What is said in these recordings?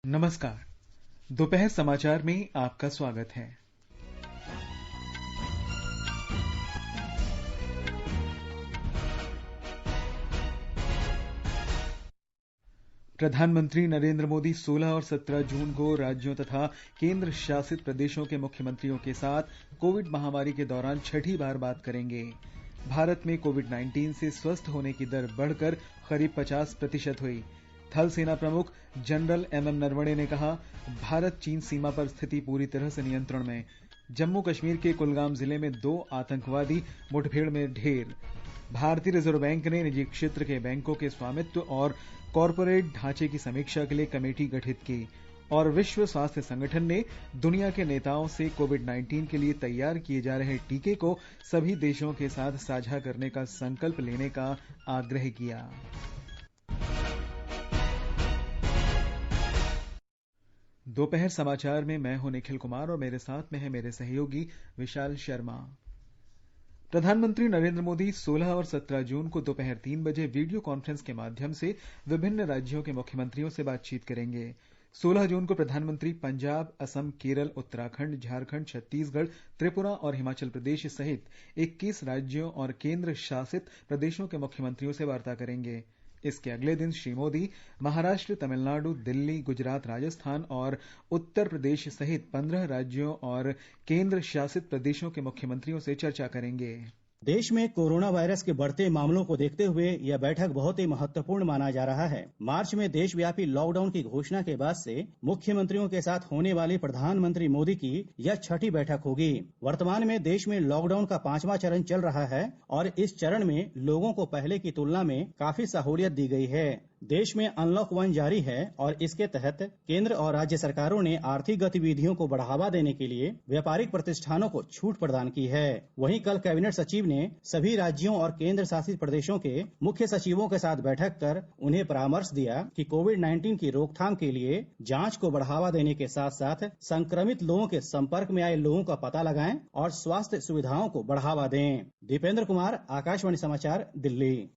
नमस्कार। दोपहर समाचार में आपका स्वागत है। प्रधानमंत्री नरेंद्र मोदी 16 और 17 जून को राज्यों तथा केंद्र शासित प्रदेशों के मुख्यमंत्रियों के साथ कोविड महामारी के दौरान छठी बार बात करेंगे। भारत में कोविड-19 से स्वस्थ होने की दर बढ़कर करीब 50% हुई। थल सेना प्रमुख जनरल एमएम नरवणे ने कहा, भारत चीन सीमा पर स्थिति पूरी तरह से नियंत्रण में। जम्मू कश्मीर के कुलगाम जिले में 2 आतंकवादी मुठभेड़ में ढेर। भारतीय रिजर्व बैंक ने निजी क्षेत्र के बैंकों के स्वामित्व और कॉरपोरेट ढांचे की समीक्षा के लिए कमेटी गठित की। और विश्व स्वास्थ्य संगठन ने दुनिया के नेताओं से कोविड-19 के लिए तैयार किए जा रहे टीके को सभी देशों के साथ साझा करने का संकल्प लेने का आग्रह किया। दोपहर समाचार में मैं हूं निखिल कुमार और मेरे साथ में है मेरे सहयोगी विशाल शर्मा। प्रधानमंत्री नरेंद्र मोदी 16 और 17 जून को दोपहर 3 बजे वीडियो कॉन्फ्रेंस के माध्यम से विभिन्न राज्यों के मुख्यमंत्रियों से बातचीत करेंगे। 16 जून को प्रधानमंत्री पंजाब, असम, केरल, उत्तराखंड, झारखंड, छत्तीसगढ़, त्रिपुरा और हिमाचल प्रदेश सहित 21 राज्यों और केंद्र शासित प्रदेशों के मुख्यमंत्रियों से वार्ता करेंगे। इसके अगले दिन श्री मोदी महाराष्ट्र, तमिलनाडु, दिल्ली, गुजरात, राजस्थान और उत्तर प्रदेश सहित 15 राज्यों और केंद्र शासित प्रदेशों के मुख्यमंत्रियों से चर्चा करेंगे। देश में कोरोना वायरस के बढ़ते मामलों को देखते हुए यह बैठक बहुत ही महत्वपूर्ण माना जा रहा है। मार्च में देशव्यापी लॉकडाउन की घोषणा के बाद से मुख्यमंत्रियों के साथ होने वाली प्रधानमंत्री मोदी की यह छठी बैठक होगी। वर्तमान में देश में लॉकडाउन का 5वां चरण चल रहा है और इस चरण में लोगों को पहले की तुलना में काफी सहूलियत दी गई है। देश में अनलॉक 1 जारी है और इसके तहत केंद्र और राज्य सरकारों ने आर्थिक गतिविधियों को बढ़ावा देने के लिए व्यापारिक प्रतिष्ठानों को छूट प्रदान की है। वहीं कल कैबिनेट सचिव ने सभी राज्यों और केंद्र शासित प्रदेशों के मुख्य सचिवों के साथ बैठक कर उन्हें परामर्श दिया कि कोविड-19 की रोकथाम के लिए जांच को बढ़ावा देने के साथ साथ संक्रमित लोगों के संपर्क में आए लोगों का पता लगाएं और स्वास्थ्य सुविधाओं को बढ़ावा दें। दीपेंद्र कुमार, आकाशवाणी समाचार, दिल्ली।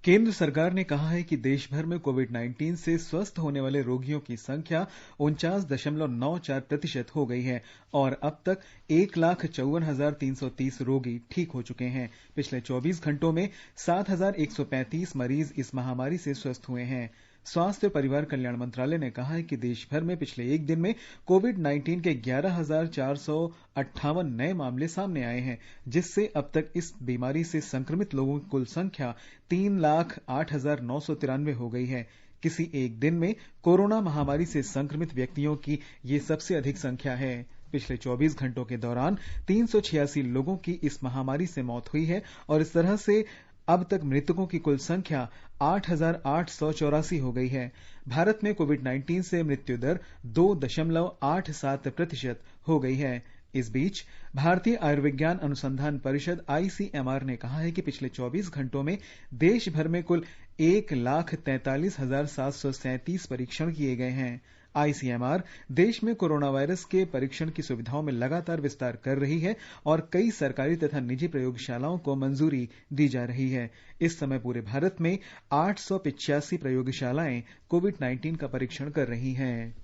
केंद्र सरकार ने कहा है कि देश भर में कोविड-19 से स्वस्थ होने वाले रोगियों की संख्या 49.94% हो गई है और अब तक 1,54,330 रोगी ठीक हो चुके हैं। पिछले 24 घंटों में 7,135 मरीज इस महामारी से स्वस्थ हुए हैं। स्वास्थ्य और परिवार कल्याण मंत्रालय ने कहा है कि देश भर में पिछले एक दिन में कोविड-19 के 11,458 नए मामले सामने आए हैं, जिससे अब तक इस बीमारी से संक्रमित लोगों की कुल संख्या 3,08,993 हो गई है। किसी एक दिन में कोरोना महामारी से संक्रमित व्यक्तियों की ये सबसे अधिक संख्या है। पिछले 24 घंटों के दौरान 386 लोगों की इस महामारी से मौत हुई है और इस तरह से अब तक मृतकों की कुल संख्या 8,884 हो गई है। भारत में कोविड-19 से मृत्यु दर 2.87% हो गई है। इस बीच भारतीय आयुर्विज्ञान अनुसंधान परिषद ICMR ने कहा है कि पिछले 24 घंटों में देश भर में कुल 1,43,737 परीक्षण किए गए हैं। ICMR देश में कोरोना वायरस के परीक्षण की सुविधाओं में लगातार विस्तार कर रही है और कई सरकारी तथा निजी प्रयोगशालाओं को मंजूरी दी जा रही है। इस समय पूरे भारत में 885 प्रयोगशालाएं कोविड-19 का परीक्षण कर रही हैं।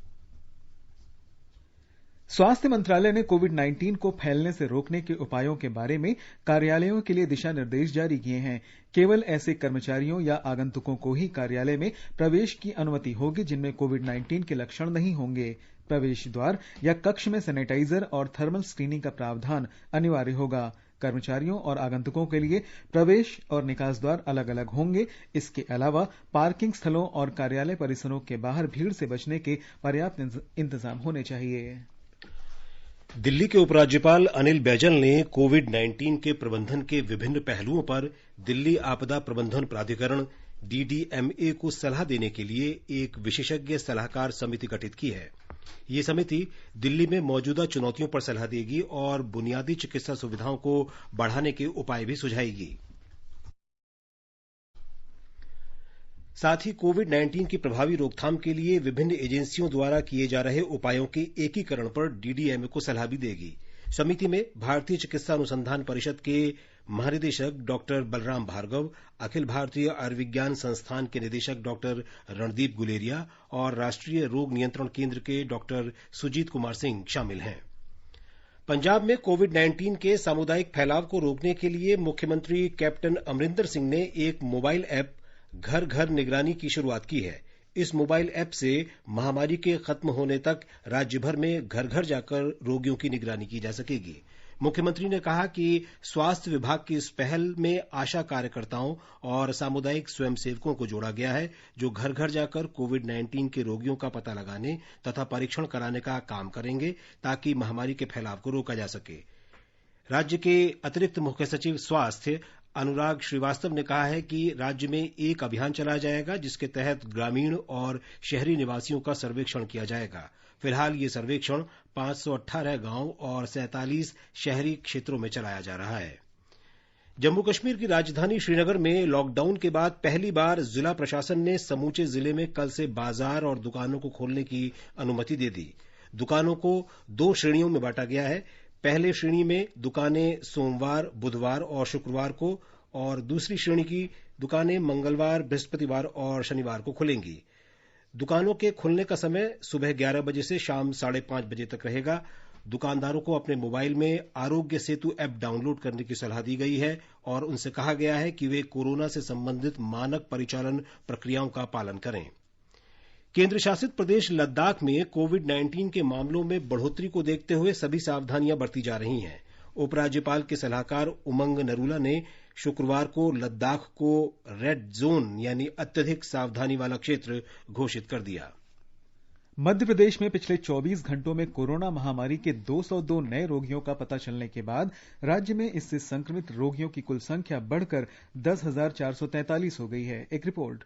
स्वास्थ्य मंत्रालय ने कोविड-19 को फैलने से रोकने के उपायों के बारे में कार्यालयों के लिए दिशा निर्देश जारी किए हैं। केवल ऐसे कर्मचारियों या आगंतुकों को ही कार्यालय में प्रवेश की अनुमति होगी जिनमें कोविड-19 के लक्षण नहीं होंगे। प्रवेश द्वार या कक्ष में सैनिटाइजर और थर्मल स्क्रीनिंग का प्रावधान अनिवार्य होगा। कर्मचारियों और आगंतुकों के लिए प्रवेश और निकास द्वार अलग अलग होंगे। इसके अलावा पार्किंग स्थलों और कार्यालय परिसरों के बाहर भीड़ से बचने के पर्याप्त इंतजाम होने चाहिए। दिल्ली के उपराज्यपाल अनिल बैजल ने कोविड-19 के प्रबंधन के विभिन्न पहलुओं पर दिल्ली आपदा प्रबंधन प्राधिकरण DDMA को सलाह देने के लिए एक विशेषज्ञ सलाहकार समिति गठित की है। ये समिति दिल्ली में मौजूदा चुनौतियों पर सलाह देगी और बुनियादी चिकित्सा सुविधाओं को बढ़ाने के उपाय भी सुझाएगी। साथ ही कोविड-19 की प्रभावी रोकथाम के लिए विभिन्न एजेंसियों द्वारा किए जा रहे उपायों के एकीकरण पर DDMA को सलाह भी देगी। समिति में भारतीय चिकित्सा अनुसंधान परिषद के महानिदेशक डॉक्टर बलराम भार्गव, अखिल भारतीय आयुर्विज्ञान संस्थान के निदेशक डॉक्टर रणदीप गुलेरिया और राष्ट्रीय रोग नियंत्रण केंद्र के डॉक्टर सुजीत कुमार सिंह शामिल हैं। पंजाब में कोविड-19 के सामुदायिक फैलाव को रोकने के लिए मुख्यमंत्री कैप्टन अमरिंदर सिंह ने एक मोबाइल ऐप घर घर निगरानी की शुरुआत की है। इस मोबाइल ऐप से महामारी के खत्म होने तक राज्य भर में घर घर जाकर रोगियों की निगरानी की जा सकेगी। मुख्यमंत्री ने कहा कि स्वास्थ्य विभाग की इस पहल में आशा कार्यकर्ताओं और सामुदायिक स्वयंसेवकों को जोड़ा गया है, जो घर घर जाकर कोविड-19 के रोगियों का पता लगाने तथा परीक्षण कराने का काम करेंगे, ताकि महामारी के फैलाव को रोका जा सके। राज्य के अतिरिक्त मुख्य सचिव स्वास्थ्य अनुराग श्रीवास्तव ने कहा है कि राज्य में एक अभियान चलाया जाएगा, जिसके तहत ग्रामीण और शहरी निवासियों का सर्वेक्षण किया जाएगा। फिलहाल ये सर्वेक्षण 518 गांव और 47 शहरी क्षेत्रों में चलाया जा रहा है। जम्मू कश्मीर की राजधानी श्रीनगर में लॉकडाउन के बाद पहली बार जिला प्रशासन ने समूचे जिले में कल से बाजार और दुकानों को खोलने की अनुमति दे दी। दुकानों को 2 श्रेणियों में बांटा गया है। पहले श्रेणी में दुकानें सोमवार, बुधवार और शुक्रवार को, और दूसरी श्रेणी की दुकानें मंगलवार, बृहस्पतिवार और शनिवार को खुलेंगी। दुकानों के खुलने का समय सुबह 11 बजे से शाम 5:30 बजे तक रहेगा। दुकानदारों को अपने मोबाइल में आरोग्य सेतु ऐप डाउनलोड करने की सलाह दी गई है और उनसे कहा गया है कि वे कोरोना से संबंधित मानक परिचालन प्रक्रियाओं का पालन करें। केंद्र शासित प्रदेश लद्दाख में कोविड-19 के मामलों में बढ़ोतरी को देखते हुए सभी सावधानियां बरती जा रही हैं। उपराज्यपाल के सलाहकार उमंग नरूला ने शुक्रवार को लद्दाख को रेड जोन यानी अत्यधिक सावधानी वाला क्षेत्र घोषित कर दिया। मध्य प्रदेश में पिछले 24 घंटों में कोरोना महामारी के 202 नए रोगियों का पता चलने के बाद राज्य में इससे संक्रमित रोगियों की कुल संख्या बढ़कर 10,443 हो गई है। एक रिपोर्ट।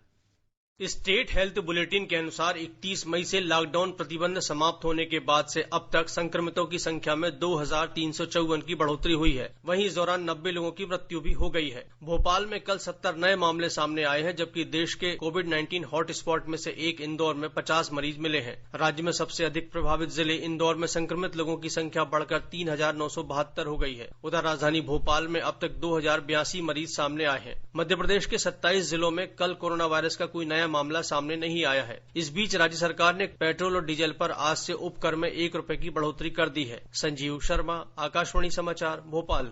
स्टेट हेल्थ बुलेटिन के अनुसार 31 मई से लॉकडाउन प्रतिबंध समाप्त होने के बाद से अब तक संक्रमितों की संख्या में 2,354 की बढ़ोतरी हुई है। वहीं इस दौरान 90 लोगों की मृत्यु भी हो गई है। भोपाल में कल 70 नए मामले सामने आए हैं, जबकि देश के कोविड-19 हॉटस्पॉट में से एक इंदौर में 50 मरीज मिले हैं। राज्य में सबसे अधिक प्रभावित जिले इंदौर में संक्रमित लोगों की संख्या बढ़कर 3,972 हो गई है। उधर राजधानी भोपाल में अब तक 2,082 मरीज सामने आए हैं। मध्य प्रदेश के 27 जिलों में कल कोरोना वायरस का कोई नया मामला सामने नहीं आया है। इस बीच राज्य सरकार ने पेट्रोल और डीजल पर आज से उपकर में 1 रुपए की बढ़ोतरी कर दी है। संजीव शर्मा, आकाशवाणी समाचार, भोपाल।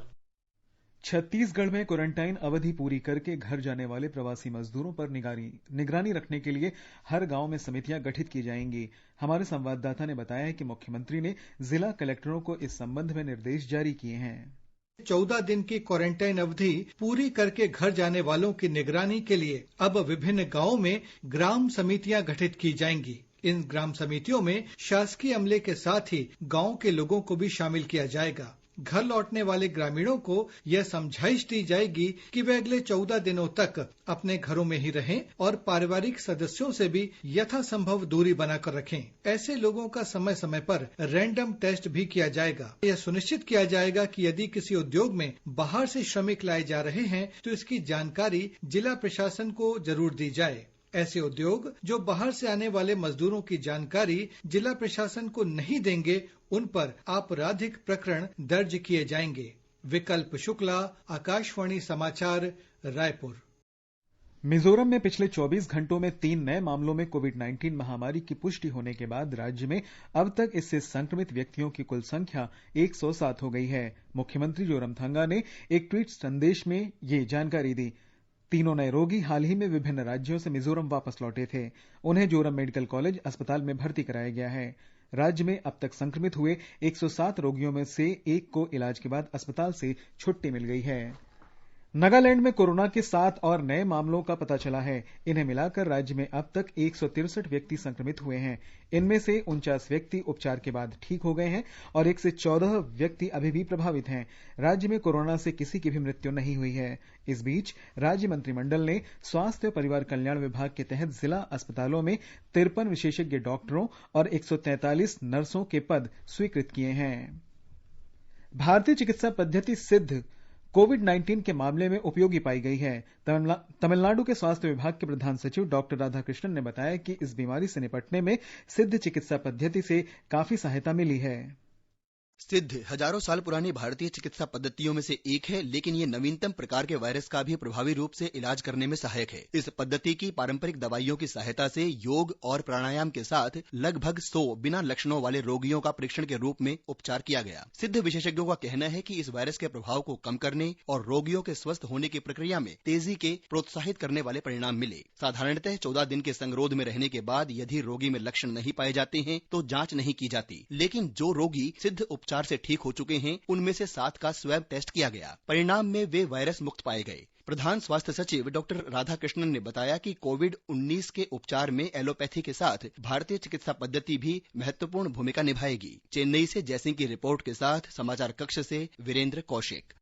छत्तीसगढ़ में क्वारंटाइन अवधि पूरी करके घर जाने वाले प्रवासी मजदूरों पर निगरानी रखने के लिए हर गांव में समितियां गठित की जाएंगी। हमारे संवाददाता ने बताया है कि मुख्यमंत्री ने जिला कलेक्टरों को इस संबंध में निर्देश जारी किए हैं। 14 दिन की क्वारंटाइन अवधि पूरी करके घर जाने वालों की निगरानी के लिए अब विभिन्न गांवों में ग्राम समितियां गठित की जाएंगी। इन ग्राम समितियों में शासकीय अमले के साथ ही गांव के लोगों को भी शामिल किया जाएगा। घर लौटने वाले ग्रामीणों को यह समझाइश दी जाएगी कि वे अगले 14 दिनों तक अपने घरों में ही रहें और पारिवारिक सदस्यों से भी यथासंभव दूरी बनाकर रखें। ऐसे लोगों का समय समय पर रैंडम टेस्ट भी किया जाएगा। यह सुनिश्चित किया जाएगा कि यदि किसी उद्योग में बाहर से श्रमिक लाए जा रहे हैं तो इसकी जानकारी जिला प्रशासन को जरूर दी जाए। ऐसे उद्योग जो बाहर से आने वाले मजदूरों की जानकारी जिला प्रशासन को नहीं देंगे, उन पर आपराधिक प्रकरण दर्ज किए जाएंगे। विकल्प शुक्ला, आकाशवाणी समाचार, रायपुर। मिजोरम में पिछले 24 घंटों में 3 नए मामलों में कोविड-19 महामारी की पुष्टि होने के बाद राज्य में अब तक इससे संक्रमित व्यक्तियों की कुल संख्या 107 हो गई है। मुख्यमंत्री जोरमथंगा ने एक ट्वीट संदेश में ये जानकारी दी। तीनों नए रोगी हाल ही में विभिन्न राज्यों से मिजोरम वापस लौटे थे। उन्हें जोरम मेडिकल कॉलेज अस्पताल में भर्ती कराया गया है। राज्य में अब तक संक्रमित हुए 107 रोगियों में से एक को इलाज के बाद अस्पताल से छुट्टी मिल गई है। नागालैंड में कोरोना के 7 और नए मामलों का पता चला है। इन्हें मिलाकर राज्य में अब तक 163 व्यक्ति संक्रमित हुए हैं। इनमें से 49 व्यक्ति उपचार के बाद ठीक हो गए हैं और 114 व्यक्ति अभी भी प्रभावित हैं। राज्य में कोरोना से किसी की भी मृत्यु नहीं हुई है। इस बीच राज्य मंत्रिमंडल ने स्वास्थ्य और परिवार कल्याण विभाग के तहत जिला अस्पतालों में 53 विशेषज्ञ डॉक्टरों और 143 नर्सों के पद स्वीकृत किए हैं। भारतीय चिकित्सा पद्धति सिद्ध कोविड-19 के मामले में उपयोगी पाई गई है। तमिलनाडु के स्वास्थ्य विभाग के प्रधान सचिव डॉक्टर राधाकृष्णन ने बताया कि इस बीमारी से निपटने में सिद्ध चिकित्सा पद्धति से काफी सहायता मिली है। सिद्ध हजारों साल पुरानी भारतीय चिकित्सा पद्धतियों में से एक है, लेकिन ये नवीनतम प्रकार के वायरस का भी प्रभावी रूप से इलाज करने में सहायक है। इस पद्धति की पारंपरिक दवाइयों की सहायता से योग और प्राणायाम के साथ लगभग 100 बिना लक्षणों वाले रोगियों का परीक्षण के रूप में उपचार किया गया। सिद्ध विशेषज्ञों का कहना है कि इस वायरस के प्रभाव को कम करने और रोगियों के स्वस्थ होने की प्रक्रिया में तेजी के प्रोत्साहित करने वाले परिणाम मिले। साधारणतः 14 दिन के संगरोध में रहने के बाद यदि रोगी में लक्षण नहीं पाए जाते हैं तो जांच नहीं की जाती, लेकिन जो रोगी सिद्ध उपचार से ठीक हो चुके हैं उनमें से 7 का स्वैब टेस्ट किया गया। परिणाम में वे वायरस मुक्त पाए गए। प्रधान स्वास्थ्य सचिव डॉक्टर राधाकृष्णन ने बताया कि कोविड-19 के उपचार में एलोपैथी के साथ भारतीय चिकित्सा पद्धति भी महत्वपूर्ण भूमिका निभाएगी। चेन्नई से जयसिंह की रिपोर्ट के साथ समाचार कक्ष से वीरेंद्र कौशिक।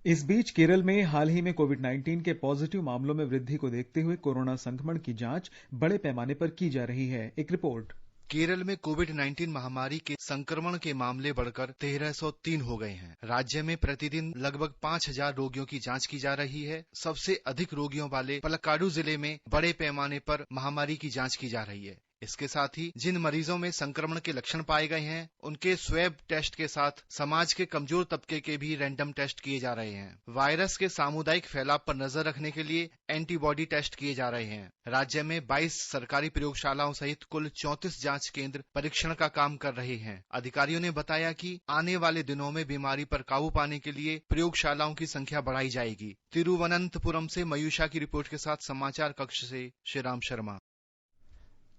इस बीच केरल में हाल ही में कोविड-19 के पॉजिटिव मामलों में वृद्धि को देखते हुए कोरोना संक्रमण की जांच बड़े पैमाने पर की जा रही है। एक रिपोर्ट। केरल में कोविड-19 महामारी के संक्रमण के मामले बढ़कर 1303 हो गए हैं। राज्य में प्रतिदिन लगभग 5000 रोगियों की जांच की जा रही है। सबसे अधिक रोगियों वाले पलक्काडू जिले में बड़े पैमाने पर महामारी की जांच की जा रही है। इसके साथ ही जिन मरीजों में संक्रमण के लक्षण पाए गए हैं उनके स्वैब टेस्ट के साथ समाज के कमजोर तबके के भी रैंडम टेस्ट किए जा रहे हैं। वायरस के सामुदायिक फैलाव पर नजर रखने के लिए एंटीबॉडी टेस्ट किए जा रहे हैं। राज्य में 22 सरकारी प्रयोगशालाओं सहित कुल 34 जांच केंद्र परीक्षण का काम कर रहे हैं। अधिकारियों ने बताया कि आने वाले दिनों में बीमारी पर काबू पाने के लिए प्रयोगशालाओं की संख्या बढ़ाई जाएगी। तिरुवनंतपुरम से मयूषा की रिपोर्ट के साथ समाचार कक्ष से श्रीराम शर्मा।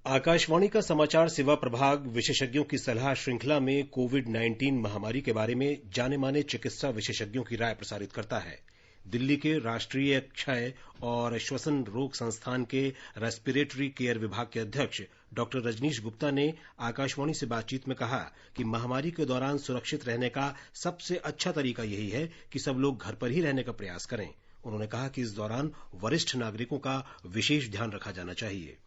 आकाशवाणी का समाचार सेवा प्रभाग विशेषज्ञों की सलाह श्रृंखला में कोविड-19 महामारी के बारे में जाने माने चिकित्सा विशेषज्ञों की राय प्रसारित करता है। दिल्ली के राष्ट्रीय क्षय और श्वसन रोग संस्थान के रेस्पिरेटरी केयर विभाग के अध्यक्ष डॉक्टर रजनीश गुप्ता ने आकाशवाणी से बातचीत में कहा कि महामारी के दौरान सुरक्षित रहने का सबसे अच्छा तरीका यही है कि सब लोग घर पर ही रहने का प्रयास करें। उन्होंने कहा कि इस दौरान वरिष्ठ नागरिकों का विशेष ध्यान रखा जाना चाहिए।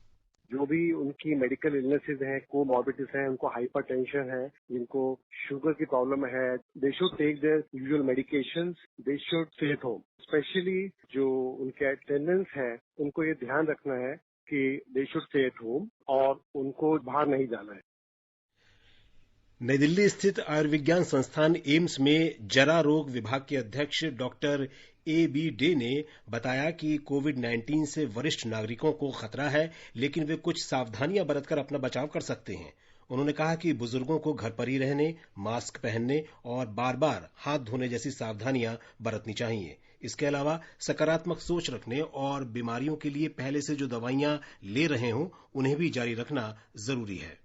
जो भी उनकी मेडिकल इलनेसेस हैं, कोमॉर्बिडिटीज हैं, उनको हाइपरटेंशन है, जिनको शुगर की प्रॉब्लम है, they should take their usual medications, they should stay at home. Specially जो उनके अटेंडेंट्स हैं उनको ये ध्यान रखना है कि दे शुड स्टे एट होम और उनको बाहर नहीं जाना है। नई दिल्ली स्थित आयुर्विज्ञान संस्थान एम्स में जरा रोग विभाग के अध्यक्ष डॉक्टर A.B. डे ने बताया कि कोविड-19 से वरिष्ठ नागरिकों को खतरा है, लेकिन वे कुछ सावधानियां बरतकर अपना बचाव कर सकते हैं। उन्होंने कहा कि बुजुर्गों को घर पर ही रहने, मास्क पहनने और बार बार हाथ धोने जैसी सावधानियां बरतनी चाहिए। इसके अलावा सकारात्मक सोच रखने और बीमारियों के लिए पहले से जो दवाइयां ले रहे हों उन्हें भी जारी रखना जरूरी है।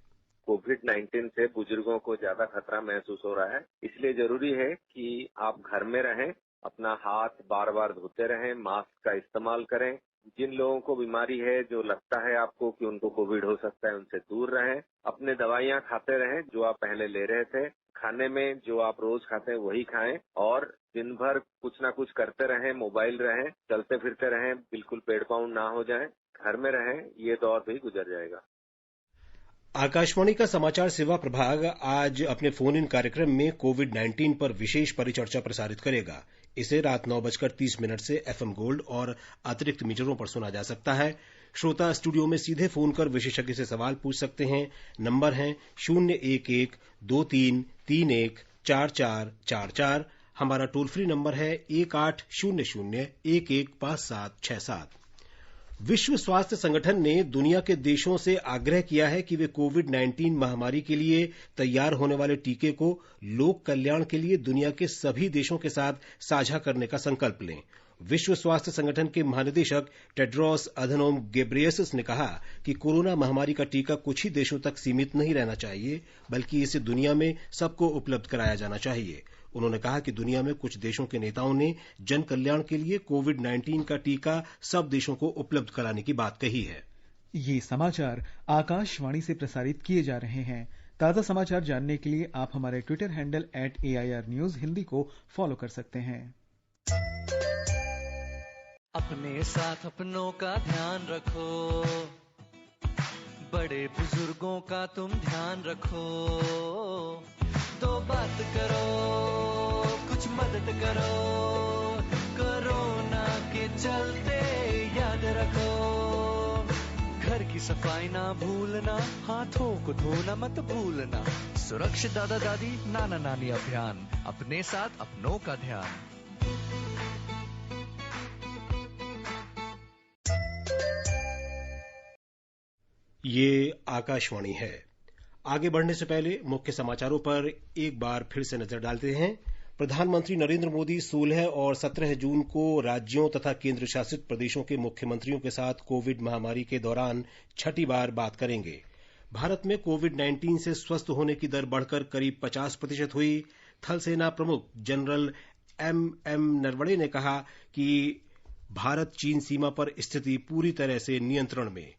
कोविड-19 से बुजुर्गों को ज्यादा खतरा महसूस हो रहा है, इसलिए जरूरी है कि आप घर में रहें, अपना हाथ बार बार धोते रहें, मास्क का इस्तेमाल करें। जिन लोगों को बीमारी है, जो लगता है आपको कि उनको कोविड हो सकता है, उनसे दूर रहें। अपने दवाइयां खाते रहें जो आप पहले ले रहे थे। खाने में जो आप रोज खाते हैं वही खाएं और दिन भर कुछ ना कुछ करते रहें, मोबाइल रहें, चलते फिरते रहें, बिल्कुल पेड़ पाउं ना हो जाएं, घर में रहें, ये दौर भी गुजर जाएगा। आकाशवाणी का समाचार सेवा प्रभाग आज अपने फोन इन कार्यक्रम में कोविड-19 पर विशेष परिचर्चा प्रसारित करेगा। इसे रात 9:30 से FM गोल्ड और अतिरिक्त मीटरों पर सुना जा सकता है। श्रोता स्टूडियो में सीधे फोन कर विशेषज्ञ से सवाल पूछ सकते हैं। नंबर है 011-2331-4444। हमारा टोल फ्री नंबर है 1800-115767। विश्व स्वास्थ्य संगठन ने दुनिया के देशों से आग्रह किया है कि वे कोविड-19 महामारी के लिए तैयार होने वाले टीके को लोक कल्याण के लिए दुनिया के सभी देशों के साथ साझा करने का संकल्प लें। विश्व स्वास्थ्य संगठन के महानिदेशक टेड्रोस अधनोम गेब्रेयेसस ने कहा कि कोरोना महामारी का टीका कुछ ही देशों तक सीमित नहीं रहना चाहिए, बल्कि इसे दुनिया में सबको उपलब्ध कराया जाना चाहिए। उन्होंने कहा कि दुनिया में कुछ देशों के नेताओं ने जन कल्याण के लिए कोविड-19 का टीका सब देशों को उपलब्ध कराने की बात कही है। ये समाचार आकाशवाणी से प्रसारित किए जा रहे हैं। ताजा समाचार जानने के लिए आप हमारे Twitter handle @AIR News Hindi को फॉलो कर सकते हैं। अपने साथ अपनों का ध्यान रखो, बड़े बुजुर्गों का तुम ध्यान रखो, तो बात करो, कुछ मदद करो, कोरोना के चलते याद रखो, घर की सफाई ना भूलना, हाथों को धोना मत भूलना। सुरक्षित दादा दादी नाना नानी अभियान, अपने साथ अपनों का ध्यान। ये आकाशवाणी है। आगे बढ़ने से पहले मुख्य समाचारों पर एक बार फिर से नजर डालते हैं। प्रधानमंत्री नरेंद्र मोदी 16 और 17 जून को राज्यों तथा केंद्र शासित प्रदेशों के मुख्यमंत्रियों के साथ कोविड महामारी के दौरान छठी बार बात करेंगे। भारत में कोविड-19 से स्वस्थ होने की दर बढ़कर करीब 50% हुई। थल सेना प्रमुख जनरल एम नरवणे ने कहा कि भारत चीन सीमा पर स्थिति पूरी तरह से नियंत्रण में।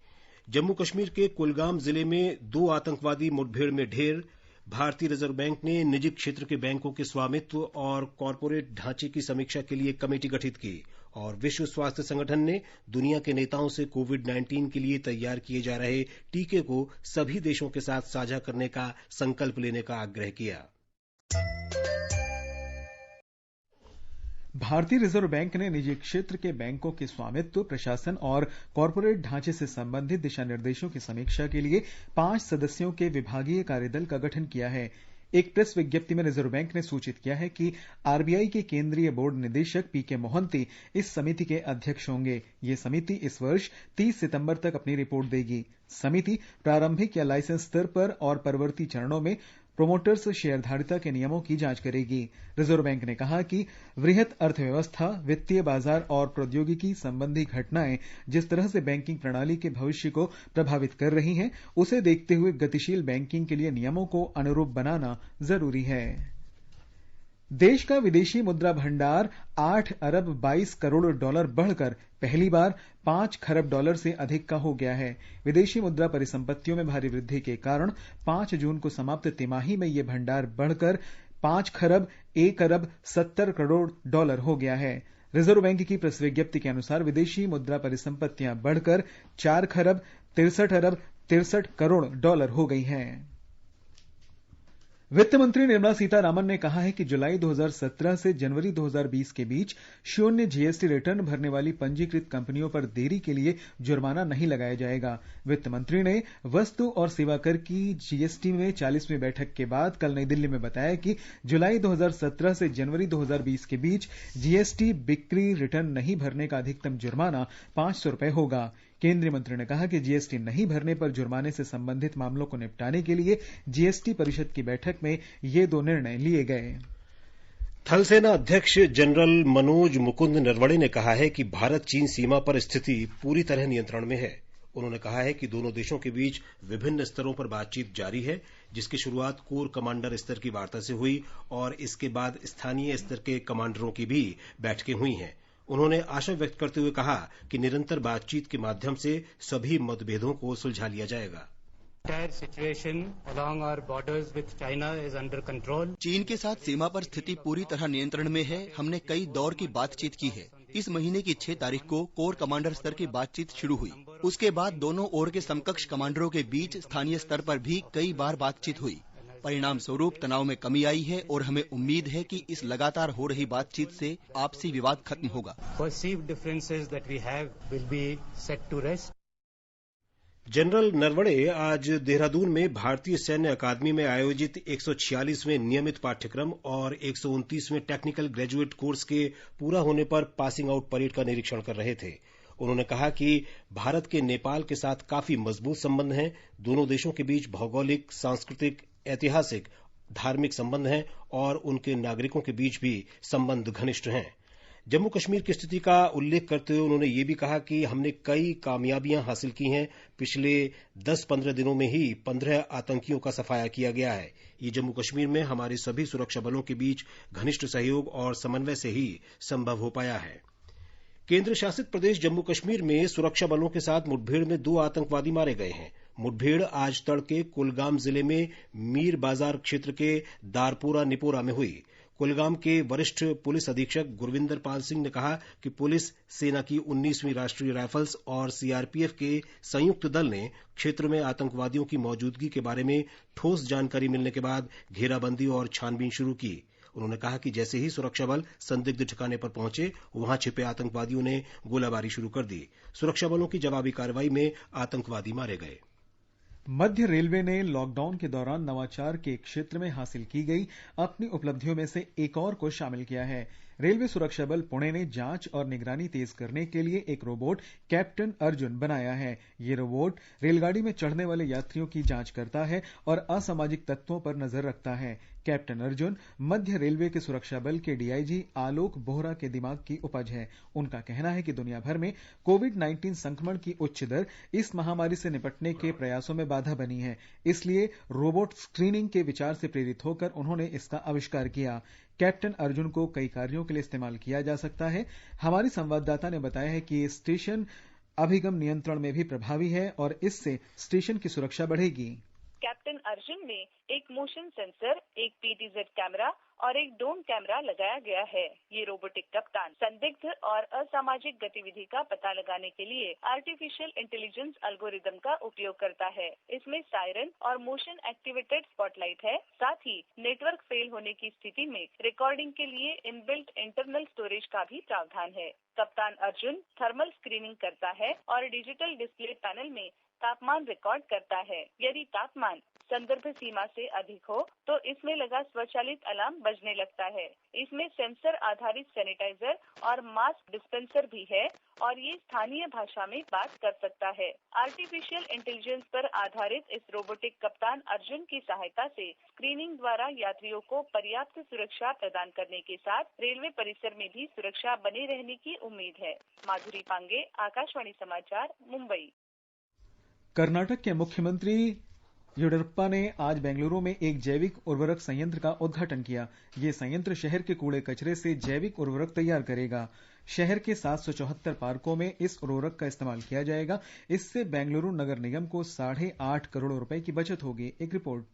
जम्मू कश्मीर के कुलगाम जिले में 2 आतंकवादी मुठभेड़ में ढेर। भारतीय रिजर्व बैंक ने निजी क्षेत्र के बैंकों के स्वामित्व और कॉरपोरेट ढांचे की समीक्षा के लिए कमेटी गठित की। और विश्व स्वास्थ्य संगठन ने दुनिया के नेताओं से कोविड-19 के लिए तैयार किए जा रहे टीके को सभी देशों के साथ साझा करने का संकल्प लेने का आग्रह किया। भारतीय रिजर्व बैंक ने निजी क्षेत्र के बैंकों के स्वामित्व, प्रशासन और कॉरपोरेट ढांचे से संबंधित दिशा निर्देशों की समीक्षा के लिए 5 सदस्यों के विभागीय कार्यदल का गठन किया है। एक प्रेस विज्ञप्ति में रिजर्व बैंक ने सूचित किया है कि आरबीआई के केंद्रीय बोर्ड निदेशक पीके मोहंती इस समिति के अध्यक्ष होंगे। ये समिति इस वर्ष 30 सितंबर तक अपनी रिपोर्ट देगी। समिति प्रारंभिक या लाइसेंस स्तर पर और परवर्ती चरणों में प्रोमोटर्स शेयरधारिता के नियमों की जांच करेगी। रिजर्व बैंक ने कहा कि वृहत अर्थव्यवस्था, वित्तीय बाजार और प्रौद्योगिकी संबंधी घटनाएं जिस तरह से बैंकिंग प्रणाली के भविष्य को प्रभावित कर रही हैं, उसे देखते हुए गतिशील बैंकिंग के लिए नियमों को अनुरूप बनाना जरूरी है। देश का विदेशी मुद्रा भंडार 8 अरब 22 करोड़ डॉलर बढ़कर पहली बार 5 खरब डॉलर से अधिक का हो गया है। विदेशी मुद्रा परिसंपत्तियों में भारी वृद्धि के कारण 5 जून को समाप्त तिमाही में यह भंडार बढ़कर 5 खरब 1 अरब 70 करोड़ डॉलर हो गया है। रिजर्व बैंक की प्रेस विज्ञप्ति के अनुसार विदेशी मुद्रा परिसंपत्तियां बढ़कर 4 खरब 63 अरब 63 करोड़ डॉलर हो गई हैं। वित्त मंत्री निर्मला सीतारामन ने कहा है कि जुलाई 2017 से जनवरी 2020 के बीच शून्य जीएसटी रिटर्न भरने वाली पंजीकृत कंपनियों पर देरी के लिए जुर्माना नहीं लगाया जाएगा। वित्त मंत्री ने वस्तु और सेवा कर की जीएसटी में 40वीं बैठक के बाद कल नई दिल्ली में बताया कि जुलाई 2017 से जनवरी 2020 के बीच जीएसटी बिक्री रिटर्न नहीं भरने का अधिकतम जुर्माना 500 रुपए होगा। केंद्रीय मंत्री ने कहा कि जीएसटी नहीं भरने पर जुर्माने से संबंधित मामलों को निपटाने के लिए जीएसटी परिषद की बैठक में ये 2 निर्णय लिए गए। थल सेना अध्यक्ष जनरल मनोज मुकुंद नरवणे ने कहा है कि भारत चीन सीमा पर स्थिति पूरी तरह नियंत्रण में है। उन्होंने कहा है कि दोनों देशों के बीच विभिन्न स्तरों पर बातचीत जारी है, जिसकी शुरुआत कोर कमांडर स्तर की वार्ता से हुई और इसके बाद स्थानीय स्तर के कमांडरों की भी बैठकें हुई हैं। उन्होंने आशा व्यक्त करते हुए कहा कि निरंतर बातचीत के माध्यम से सभी मतभेदों को सुलझा लिया जाएगा। चीन के साथ सीमा पर स्थिति पूरी तरह नियंत्रण में है। हमने कई दौर की बातचीत की है। इस महीने की 6 तारीख को कोर कमांडर स्तर की बातचीत शुरू हुई। उसके बाद दोनों ओर के समकक्ष कमांडरों के बीच स्थानीय स्तर पर भी कई बार बातचीत हुई। परिणाम स्वरूप तनाव में कमी आई है और हमें उम्मीद है कि इस लगातार हो रही बातचीत से आपसी विवाद खत्म होगा। जनरल नरवणे आज देहरादून में भारतीय सैन्य अकादमी में आयोजित 146वें नियमित पाठ्यक्रम और 129वें टेक्निकल ग्रेजुएट कोर्स के पूरा होने पर पासिंग आउट परेड का निरीक्षण कर रहे थे। उन्होंने कहा कि भारत के नेपाल के साथ काफी मजबूत संबंध हैं। दोनों देशों के बीच भौगोलिक, सांस्कृतिक, ऐतिहासिक, धार्मिक संबंध हैं और उनके नागरिकों के बीच भी संबंध घनिष्ठ हैं। जम्मू कश्मीर की स्थिति का उल्लेख करते हुए उन्होंने ये भी कहा कि हमने कई कामयाबियां हासिल की हैं। पिछले 10-15 दिनों में ही 15 आतंकियों का सफाया किया गया है। ये जम्मू कश्मीर में हमारे सभी सुरक्षा बलों के बीच घनिष्ठ सहयोग और समन्वय से ही संभव हो पाया है। केंद्र शासित प्रदेश जम्मू कश्मीर में सुरक्षा बलों के साथ मुठभेड़ में 2 आतंकवादी मारे गए हैं। मुठभेड़ आज तड़के कुलगाम जिले में मीर बाजार क्षेत्र के दारपुरा निपोरा में हुई। कुलगाम के वरिष्ठ पुलिस अधीक्षक गुरविंदर पाल सिंह ने कहा कि पुलिस, सेना की 19वीं राष्ट्रीय राइफल्स और सीआरपीएफ के संयुक्त दल ने क्षेत्र में आतंकवादियों की मौजूदगी के बारे में ठोस जानकारी मिलने के बाद घेराबंदी और छानबीन शुरू की। उन्होंने कहा कि जैसे ही सुरक्षा बल संदिग्ध ठिकाने पर पहुंचे, वहां छिपे आतंकवादियों ने गोलाबारी शुरू कर दी। सुरक्षा बलों की जवाबी कार्रवाई में आतंकवादी मारे गए। मध्य रेलवे ने लॉकडाउन के दौरान नवाचार के क्षेत्र में हासिल की गई अपनी उपलब्धियों में से एक और को शामिल किया है। रेलवे सुरक्षा बल पुणे ने जांच और निगरानी तेज करने के लिए एक रोबोट कैप्टन अर्जुन बनाया है। ये रोबोट रेलगाड़ी में चढ़ने वाले यात्रियों की जांच करता है और असामाजिक तत्वों पर नजर रखता है। कैप्टन अर्जुन मध्य रेलवे के सुरक्षा बल के डीआईजी आलोक बोहरा के दिमाग की उपज है। उनका कहना है कि दुनिया भर में कोविड-19 संक्रमण की उच्च दर इस महामारी से निपटने के प्रयासों में बाधा बनी है। इसलिए रोबोट स्क्रीनिंग के विचार से प्रेरित होकर उन्होंने इसका आविष्कार किया। कैप्टन अर्जुन को कई कार्यों के लिए इस्तेमाल किया जा सकता है। हमारी संवाददाता ने बताया है कि ये स्टेशन अभिगम नियंत्रण में भी प्रभावी है और इससे स्टेशन की सुरक्षा बढ़ेगी। कैप्टन अर्जुन में एक मोशन सेंसर, एक PTZ कैमरा और एक डोम कैमरा लगाया गया है। ये रोबोटिक कप्तान संदिग्ध और असामाजिक गतिविधि का पता लगाने के लिए आर्टिफिशियल इंटेलिजेंस एल्गोरिदम का उपयोग करता है। इसमें सायरन और मोशन एक्टिवेटेड स्पॉटलाइट है। साथ ही नेटवर्क फेल होने की स्थिति में रिकॉर्डिंग के लिए इनबिल्ट इंटरनल स्टोरेज का भी प्रावधान है। कप्तान अर्जुन थर्मल स्क्रीनिंग करता है और डिजिटल डिस्प्ले पैनल में तापमान रिकॉर्ड करता है। यदि तापमान संदर्भ सीमा से अधिक हो तो इसमें लगा स्वचालित अलार्म बजने लगता है। इसमें सेंसर आधारित सैनिटाइजर और मास्क डिस्पेंसर भी है और ये स्थानीय भाषा में बात कर सकता है। आर्टिफिशियल इंटेलिजेंस पर आधारित इस रोबोटिक कप्तान अर्जुन की सहायता से स्क्रीनिंग द्वारा यात्रियों को पर्याप्त सुरक्षा प्रदान करने के साथ रेलवे परिसर में भी सुरक्षा बने रहने की उम्मीद है। माधुरी पांगे, आकाशवाणी समाचार, मुंबई। कर्नाटक के मुख्यमंत्री येडियुरप्पा ने आज बेंगलुरु में एक जैविक उर्वरक संयंत्र का उद्घाटन किया। ये संयंत्र शहर के कूड़े कचरे से जैविक उर्वरक तैयार करेगा। शहर के 774 पार्कों में इस उर्वरक का इस्तेमाल किया जाएगा। इससे बेंगलुरु नगर निगम को 8.5 करोड़ रुपए की बचत होगी। एक रिपोर्ट।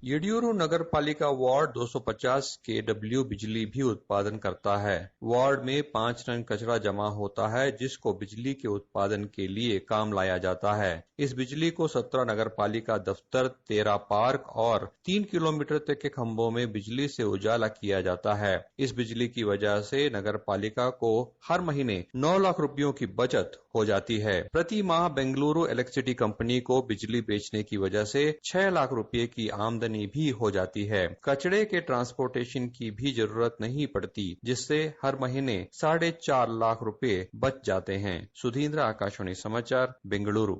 येडियूरू नगर पालिका वार्ड 250 kW बिजली भी उत्पादन करता है। वार्ड में 5 टन कचरा जमा होता है, जिसको बिजली के उत्पादन के लिए काम लाया जाता है। इस बिजली को 17 नगर पालिका दफ्तर, 13 पार्क और 3 किलोमीटर तक के खंभों में बिजली से उजाला किया जाता है। इस बिजली की वजह से नगर पालिका को हर महीने 9 लाख रुपयों की बचत हो जाती है। प्रति माह बेंगलुरु इलेक्ट्रिसिटी कंपनी को बिजली बेचने की वजह से 6 लाख रुपए की आमदनी भी हो जाती है। कचरे के ट्रांसपोर्टेशन की भी जरूरत नहीं पड़ती, जिससे हर महीने 4.5 लाख रुपए बच जाते हैं। सुधींद्र, आकाशवाणी समाचार, बेंगलुरु।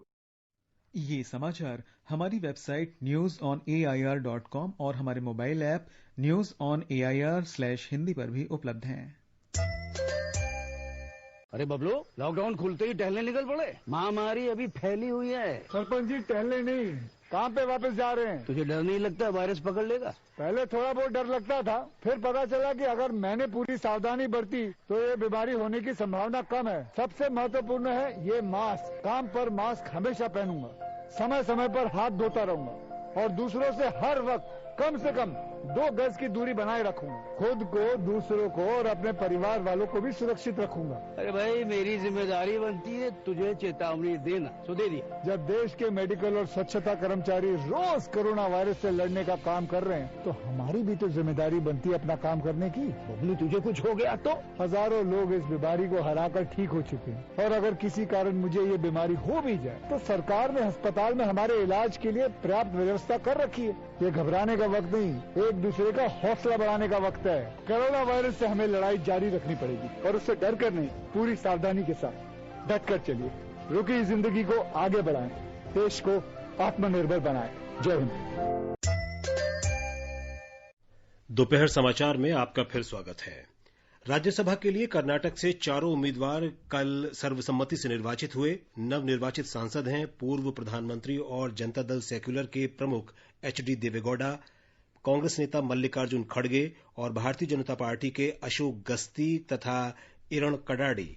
ये समाचार हमारी वेबसाइट newsonair.com और हमारे मोबाइल ऐप newsonair/hindi पर भी उपलब्ध हैं। अरे बबलू, लॉकडाउन खुलते ही टहलने निकल पड़े। महामारी अभी फैली हुई है। सरपंच जी, टहलने नहीं, कहाँ पे वापस जा रहे हैं? तुझे डर नहीं लगता वायरस पकड़ लेगा? पहले थोड़ा बहुत डर लगता था, फिर पता चला कि अगर मैंने पूरी सावधानी बरती तो ये बीमारी होने की संभावना कम है। सबसे महत्वपूर्ण है ये मास्क। काम पर मास्क हमेशा पहनूंगा, समय समय पर हाथ धोता रहूंगा और दूसरों से हर वक्त कम से कम 2 गज की दूरी बनाए रखूंगा। खुद को, दूसरों को और अपने परिवार वालों को भी सुरक्षित रखूंगा। अरे भाई, मेरी जिम्मेदारी बनती है तुझे चेतावनी देना, तो दे दिया। जब देश के मेडिकल और स्वच्छता कर्मचारी रोज कोरोना वायरस से लड़ने का काम कर रहे हैं, तो हमारी भी तो जिम्मेदारी बनती है अपना काम करने की। बबलू, तुझे कुछ हो गया तो? हजारों लोग इस बीमारी को हराकर ठीक हो चुके हैं और अगर किसी कारण मुझे ये बीमारी हो भी जाए तो सरकार ने अस्पताल में हमारे इलाज के लिए पर्याप्त व्यवस्था कर रखी है। ये घबराने का वक्त नहीं, एक दूसरे का हौसला बढ़ाने का वक्त है। कोरोना वायरस से हमें लड़ाई जारी रखनी पड़ेगी और उससे डर कर नहीं, पूरी सावधानी के साथ डट कर चलिए। रुकी जिंदगी को आगे बढ़ाएं, देश को आत्मनिर्भर बनाएं। जय हिंद। दोपहर समाचार में आपका फिर स्वागत है। राज्यसभा के लिए कर्नाटक से 4 उम्मीदवार कल सर्वसम्मति से निर्वाचित हुए। नवनिर्वाचित सांसद हैं पूर्व प्रधानमंत्री और जनता दल सेक्युलर के प्रमुख HD देवेगौड़ा, कांग्रेस नेता मल्लिकार्जुन खड़गे और भारतीय जनता पार्टी के अशोक गस्ती तथा इरण कडाडी।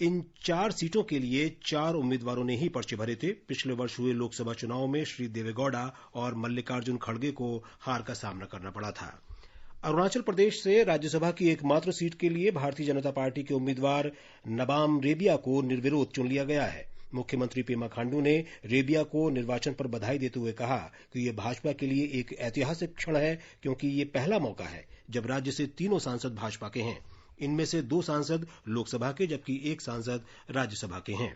इन 4 सीटों के लिए 4 उम्मीदवारों ने ही पर्चे भरे थे। पिछले वर्ष हुए लोकसभा चुनाव में श्री देवेगौड़ा और मल्लिकार्जुन खड़गे को हार का सामना करना पड़ा था। अरुणाचल प्रदेश से राज्यसभा की एकमात्र सीट के लिए भारतीय जनता पार्टी के उम्मीदवार नबाम रेबिया को निर्विरोध चुन लिया गया है। मुख्यमंत्री पेमा खांडू ने रेबिया को निर्वाचन पर बधाई देते हुए कहा कि ये भाजपा के लिए एक ऐतिहासिक क्षण है, क्योंकि ये पहला मौका है जब राज्य से तीनों सांसद भाजपा के हैं। इनमें से 2 सांसद लोकसभा के जबकि 1 सांसद राज्यसभा के हैं।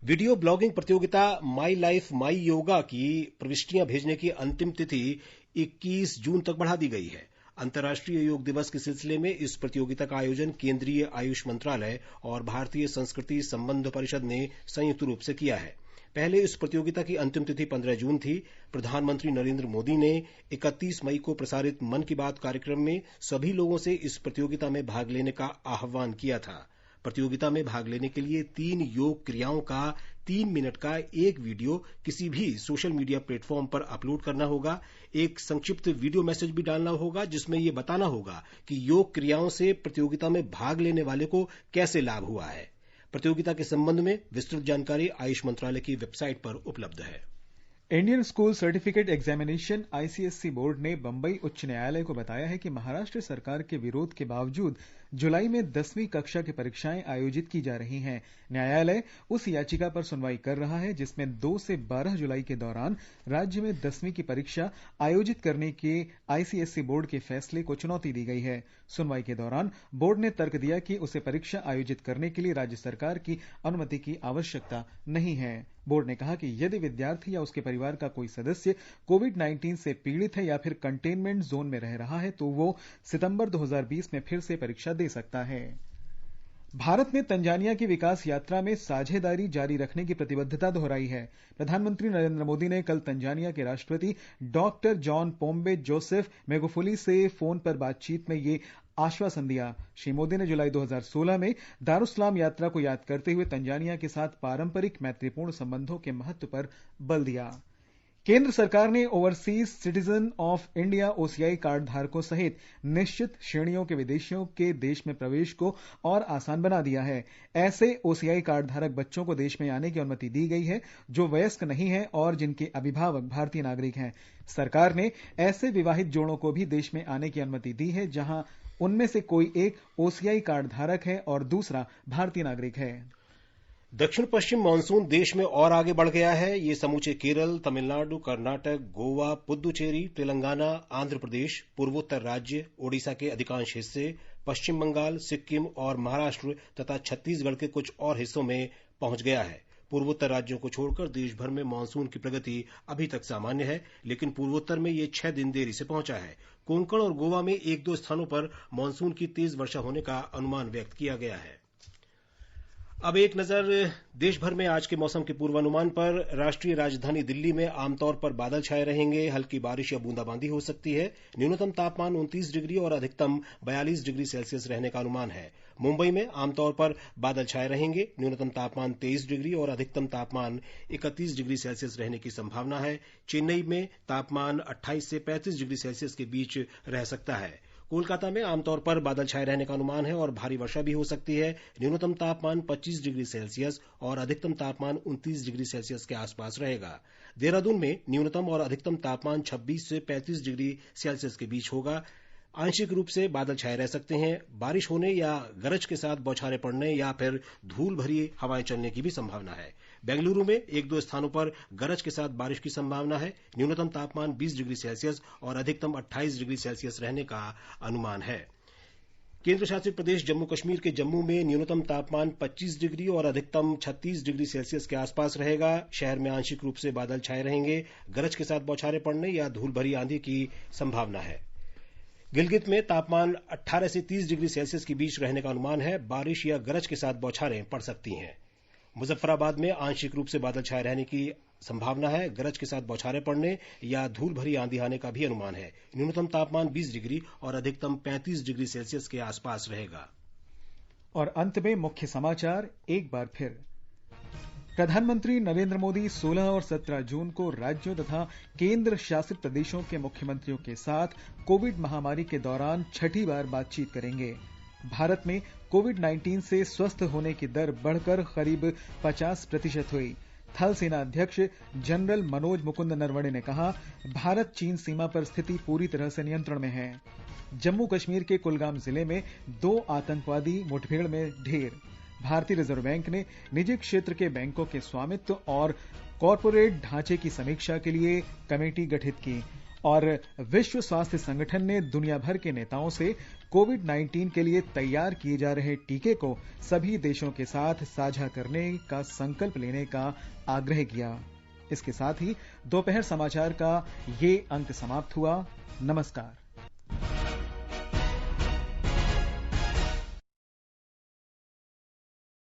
वीडियो ब्लॉगिंग प्रतियोगिता माई लाइफ माई योगा की प्रविष्टियां भेजने की अंतिम तिथि 21 जून तक बढ़ा दी गई है। अंतर्राष्ट्रीय योग दिवस के सिलसिले में इस प्रतियोगिता का आयोजन केंद्रीय आयुष मंत्रालय और भारतीय संस्कृति संबंध परिषद ने संयुक्त रूप से किया है। पहले इस प्रतियोगिता की अंतिम तिथि 15 जून थी। प्रधानमंत्री नरेंद्र मोदी ने 31 मई को प्रसारित मन की बात कार्यक्रम में सभी लोगों से इस प्रतियोगिता में भाग लेने का आह्वान किया था। प्रतियोगिता में भाग लेने के लिए 3 योग क्रियाओं का 3 मिनट का एक वीडियो किसी भी सोशल मीडिया प्लेटफॉर्म पर अपलोड करना होगा। एक संक्षिप्त वीडियो मैसेज भी डालना होगा जिसमें यह बताना होगा कि योग क्रियाओं से प्रतियोगिता में भाग लेने वाले को कैसे लाभ हुआ है। प्रतियोगिता के संबंध में विस्तृत जानकारी आयुष मंत्रालय की वेबसाइट पर उपलब्ध है। Indian school certificate examination ICSE board ने बंबई उच्च न्यायालय को बताया है कि महाराष्ट्र सरकार के विरोध के बावजूद जुलाई में 10वीं कक्षा की परीक्षाएं आयोजित की जा रही हैं। न्यायालय उस याचिका पर सुनवाई कर रहा है जिसमें 2 से 12 जुलाई के दौरान राज्य में 10वीं की परीक्षा आयोजित करने के आईसीएसई बोर्ड के फैसले को चुनौती दी गई है। सुनवाई के दौरान बोर्ड ने तर्क दिया कि उसे परीक्षा आयोजित करने के लिए राज्य सरकार की अनुमति की आवश्यकता नहीं है। बोर्ड ने कहा कि यदि विद्यार्थी या उसके परिवार का कोई सदस्य कोविड-19 से पीड़ित है या फिर कंटेनमेंट जोन में रह रहा है तो वो सितंबर 2020 में फिर से परीक्षा दे सकता है। भारत ने तंजानिया की विकास यात्रा में साझेदारी जारी रखने की प्रतिबद्धता दोहराई है। प्रधानमंत्री नरेंद्र मोदी ने कल तंजानिया के राष्ट्रपति डॉक्टर जॉन पोम्बे जोसेफ मेगुफुली से फोन पर बातचीत में ये आश्वासन दिया। श्री मोदी ने जुलाई 2016 में दारुसलाम यात्रा को याद करते हुए तंजानिया के साथ पारंपरिक मैत्रीपूर्ण संबंधों के महत्व पर बल दिया। केंद्र सरकार ने overseas citizen of India OCI card धारकों सहित निश्चित श्रेणियों के विदेशियों के देश में प्रवेश को और आसान बना दिया है। ऐसे ओसीआई कार्ड धारक बच्चों को देश में आने की अनुमति दी गई है जो वयस्क नहीं है और जिनके अभिभावक भारतीय नागरिक हैं। सरकार ने ऐसे विवाहित जोड़ों को भी देश में आने की अनुमति दी है जहां उनमें से कोई एक ओसीआई कार्ड धारक है और दूसरा भारतीय नागरिक है। दक्षिण पश्चिम मानसून देश में और आगे बढ़ गया है। ये समूचे केरल, तमिलनाडु, कर्नाटक, गोवा, पुद्दुचेरी, तेलंगाना, आंध्र प्रदेश, पूर्वोत्तर राज्य, ओडिशा के अधिकांश हिस्से, पश्चिम बंगाल, सिक्किम और महाराष्ट्र तथा छत्तीसगढ़ के कुछ और हिस्सों में पहुंच गया है। पूर्वोत्तर राज्यों को छोड़कर देश भर में मानसून की प्रगति अभी तक सामान्य है, लेकिन पूर्वोत्तर में ये 6 दिन देरी से पहुंचा है। कोंकण और गोवा में 1-2 स्थानों पर मानसून की तेज वर्षा होने का अनुमान व्यक्त किया गया है। अब एक नजर देश भर में आज के मौसम के पूर्वानुमान पर। राष्ट्रीय राजधानी दिल्ली में आमतौर पर बादल छाए रहेंगे, हल्की बारिश या बूंदाबांदी हो सकती है। न्यूनतम तापमान 29 डिग्री और अधिकतम 42 डिग्री सेल्सियस रहने का अनुमान है। मुंबई में आमतौर पर बादल छाए रहेंगे, न्यूनतम तापमान 23 डिग्री और अधिकतम तापमान 31 डिग्री सेल्सियस रहने की संभावना है। चेन्नई में तापमान 28 से 35 डिग्री सेल्सियस के बीच रह सकता है। कोलकाता में आमतौर पर बादल छाए रहने का अनुमान है और भारी वर्षा भी हो सकती है। न्यूनतम तापमान 25 डिग्री सेल्सियस और अधिकतम तापमान 29 डिग्री सेल्सियस के आसपास रहेगा। देहरादून में न्यूनतम और अधिकतम तापमान 26 से 35 डिग्री सेल्सियस के बीच होगा। आंशिक रूप से बादल छाए रह सकते हैं। बारिश होने या गरज के साथ बौछारें पड़ने या फिर धूल भरी हवाएं चलने की भी संभावना है। बेंगलुरु में 1-2 स्थानों पर गरज के साथ बारिश की संभावना है। न्यूनतम तापमान 20 डिग्री सेल्सियस और अधिकतम 28 डिग्री सेल्सियस रहने का अनुमान है। केंद्र शासित प्रदेश जम्मू कश्मीर के जम्मू में न्यूनतम तापमान 25 डिग्री और अधिकतम 36 डिग्री सेल्सियस के आसपास रहेगा। शहर में आंशिक रूप से बादल छाए रहेंगे। गरज के साथ बौछारें पड़ने या धूल भरी आंधी की संभावना है। गिलगित में तापमान 18 से 30 डिग्री सेल्सियस के बीच रहने का अनुमान है। बारिश या गरज के साथ बौछारें पड़ सकती हैं। मुजफ्फराबाद में आंशिक रूप से बादल छाए रहने की संभावना है। गरज के साथ बौछारें पड़ने या धूल भरी आंधी आने का भी अनुमान है। न्यूनतम तापमान 20 डिग्री और अधिकतम 35 डिग्री सेल्सियस के आसपास रहेगा। और अंत में मुख्य समाचार एक बार फिर। प्रधानमंत्री नरेंद्र मोदी 16 और 17 जून को राज्यों तथा केंद्र शासित प्रदेशों के मुख्यमंत्रियों के साथ कोविड महामारी के दौरान छठी बार बातचीत करेंगे। भारत में कोविड-19 से स्वस्थ होने की दर बढ़कर करीब 50% हुई। थल सेना अध्यक्ष जनरल मनोज मुकुंद नरवणे ने कहा, भारत चीन सीमा पर स्थिति पूरी तरह से नियंत्रण में है। जम्मू कश्मीर के कुलगाम जिले में 2 आतंकवादी मुठभेड़ में ढेर। भारतीय रिजर्व बैंक ने निजी क्षेत्र के बैंकों के स्वामित्व और कॉरपोरेट ढांचे की समीक्षा के लिए कमेटी गठित की और विश्व स्वास्थ्य संगठन ने दुनिया भर के नेताओं से कोविड-19 के लिए तैयार किए जा रहे टीके को सभी देशों के साथ साझा करने का संकल्प लेने का आग्रह किया। इसके साथ ही दोपहर समाचार का ये अंक समाप्त हुआ। नमस्कार।